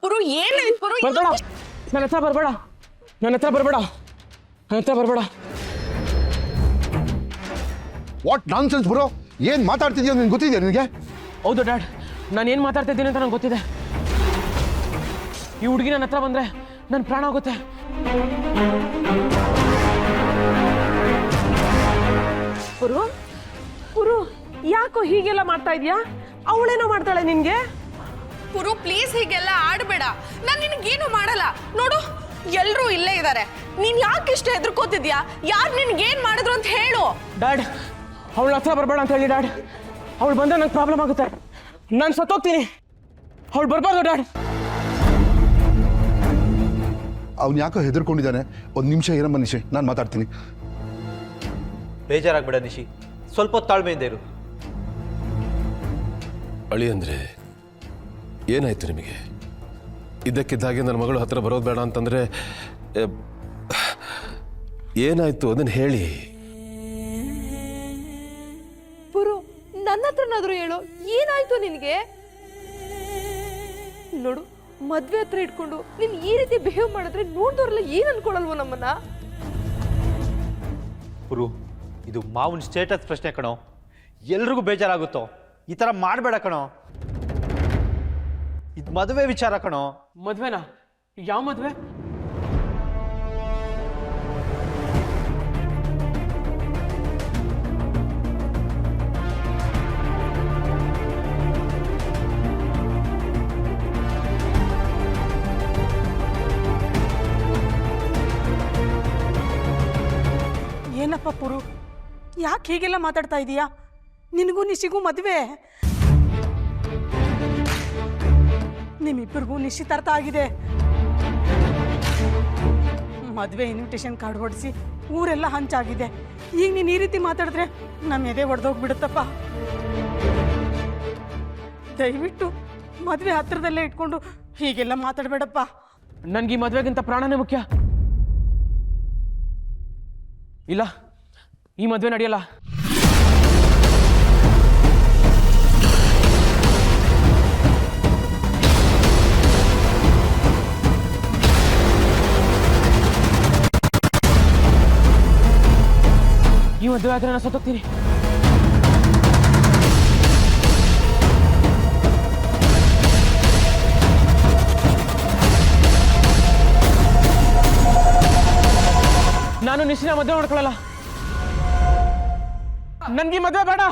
ಪುರು ಏನಾಯ್ತು ಪುರು? ಬರ್ಬೇಡ, ನನ್ನ ಹತ್ರ ಬರ್ಬೇಡ, ನನ್ನ ಹತ್ರ ಬರ್ಬೇಡ, ನನ್ನ ಹತ್ರ ಬರ್ಬೇಡ. ವಾಟ್ ನಾನ್ಸೆನ್ಸ್ ಬ್ರೋ, ಏನ್ ಮಾತಾಡ್ತಿದ್ಯೋ ನಿನ್ಗೆ ಗೊತ್ತಿದೆಯಾ ನಿನಗೆ? ಹೌದು ಡ್ಯಾಡ್, ನಾನು ಏನು ಮಾತಾಡ್ತಾ ಇದ್ದೀನಿ ಅಂತ ನಂಗೆ ಗೊತ್ತಿದೆ. ಈ ಹುಡುಗಿ ನನ್ನ ಹತ್ರ ಬಂದ್ರೆ ನನ್ನ ಪ್ರಾಣ ಹೋಗುತ್ತೆ. ಪುರು ಪುರು ಯಾಕೋ ಹೀಗೆಲ್ಲ ಮಾಡ್ತಾ ಇದೀಯಾ? ಅವಳೇನೋ ಮಾಡ್ತಾಳೆ ನಿನ್ಗೆ? ಪುರು ಪ್ಲೀಸ್ ಹೀಗೆಲ್ಲ ಆಡ್ಬೇಡ, ನಾನು ನಿನಗೇನು ಮಾಡಲ್ಲ. ನೋಡು ಎಲ್ಲರೂ ಇಲ್ಲೇ ಇದ್ದಾರೆ, ನೀನ್ ಯಾಕೆ ಇಷ್ಟ ಹೆದರ್ಕೋತಿದ್ಯಾ? ಯಾರು ನಿನ್ಗೇನ್ ಮಾಡಿದ್ರು ಅಂತ ಹೇಳು. ಡ್ಯಾಡ್, ಅವಳ ಹತ್ರ ಬರಬೇಡ ಅಂತ ಹೇಳಿ ಡ್ಯಾಡ್. ಅವಳು ಬಂದ್ರೆ ನಂಗೆ ಪ್ರಾಬ್ಲಮ್ ಆಗುತ್ತೆ, ನಾನು ಸತ್ತೋಗ್ತೀನಿ. ಅವಳು ಬರಬಾರ್ದು ಡ್ಯಾಡ್. ಅವ್ನು ಯಾಕೋ ಹೆದರ್ಕೊಂಡಿದ್ದಾನೆ. ಒಂದು ನಿಮಿಷ ಇರಮ್ಮ ನಿಶಿ, ನಾನು ಮಾತಾಡ್ತೀನಿ. ಬೇಜಾರಾಗ್ಬೇಡ ನಿಶಿ, ಸ್ವಲ್ಪ ತಾಳ್ಮೆಯಿಂದ ಇರು. ಅಳಿ ಅಂದರೆ ಏನಾಯ್ತು ನಿಮಗೆ? ಇದ್ದಕ್ಕಿದ್ದಾಗೆ ನನ್ನ ಮಗಳು ಹತ್ರ ಬರೋದು ಬೇಡ ಅಂತಂದರೆ ಏನಾಯ್ತು ಅದನ್ನು ಹೇಳಿ. ಪುರು ನನ್ನ ಹತ್ರನಾದ್ರೂ ಹೇಳು, ಏನಾಯ್ತು ನಿನಗೆ? ನೋಡು, ಮದ್ವೆ ಹತ್ರ ಇಟ್ಕೊಂಡು ನೀನ್ ಈ ರೀತಿ ಬಿಹೇವ್ ಮಾಡಿದ್ರೆ ನೋಡ್ದವ್ರೆಲ್ಲ ಏನ್ ಅನ್ಕೊಳಲ್ವೋ ನಮ್ಮನ್ನ? ಪುರು, ಇದು ಮಾವನ್ ಸ್ಟೇಟಸ್ ಪ್ರಶ್ನೆ ಕಣೋ, ಎಲ್ರಿಗೂ ಬೇಜಾರಾಗುತ್ತೋ. ಈ ಥರ ಮಾಡಬೇಡ ಕಣೋ, ಇದು ಮದುವೆ ವಿಚಾರ ಕಣೋ. ಮದ್ವೆನಾ? ಯಾವ ಮದ್ವೆ? ಏನಪ್ಪ ಪುರು, ಯಾಕೆ ಹೀಗೆಲ್ಲ ಮಾತಾಡ್ತಾ ಇದೀಯಾ? ನಿನಗೂ ನಿಶಿಗೂ ಮದುವೆ, ನಿಮ್ಮಿಬ್ಬರಿಗೂ ನಿಶ್ಚಿತಾರ್ಥ ಆಗಿದೆ. ಮದುವೆ ಇನ್ವಿಟೇಷನ್ ಕಾರ್ಡ್ ಹೊಡಿಸಿ ಊರೆಲ್ಲ ಹಂಚಾಗಿದೆ. ಈಗ ನೀನು ಈ ರೀತಿ ಮಾತಾಡಿದ್ರೆ ನಮ್ಮ ಎದೆ ಒಡೆದೋಗ್ಬಿಡುತ್ತಪ್ಪ. ದಯವಿಟ್ಟು ಮದುವೆ ಹತ್ರದಲ್ಲೇ ಇಟ್ಕೊಂಡು ಹೀಗೆಲ್ಲ ಮಾತಾಡಬೇಡಪ್ಪ. ನನಗೆ ಈ ಮದುವೆಗಿಂತ ಪ್ರಾಣನೇ ಮುಖ್ಯ. ಇಲ್ಲ, ಈ ಮದುವೆ ನಡೆಯಲ್ಲ. ಈ ಮದುವೆ ಆದ್ರೆ ನಾನು ಸತ್ತೋಗ್ತೀನಿ. ನಾನು ನಿಶ್ಚಿತ ಮದುವೆ ಮಾಡ್ಕೊಳ್ಳಲ್ಲ. ನನ್ಗೆ ಮದುವೆ ಬೇಡ.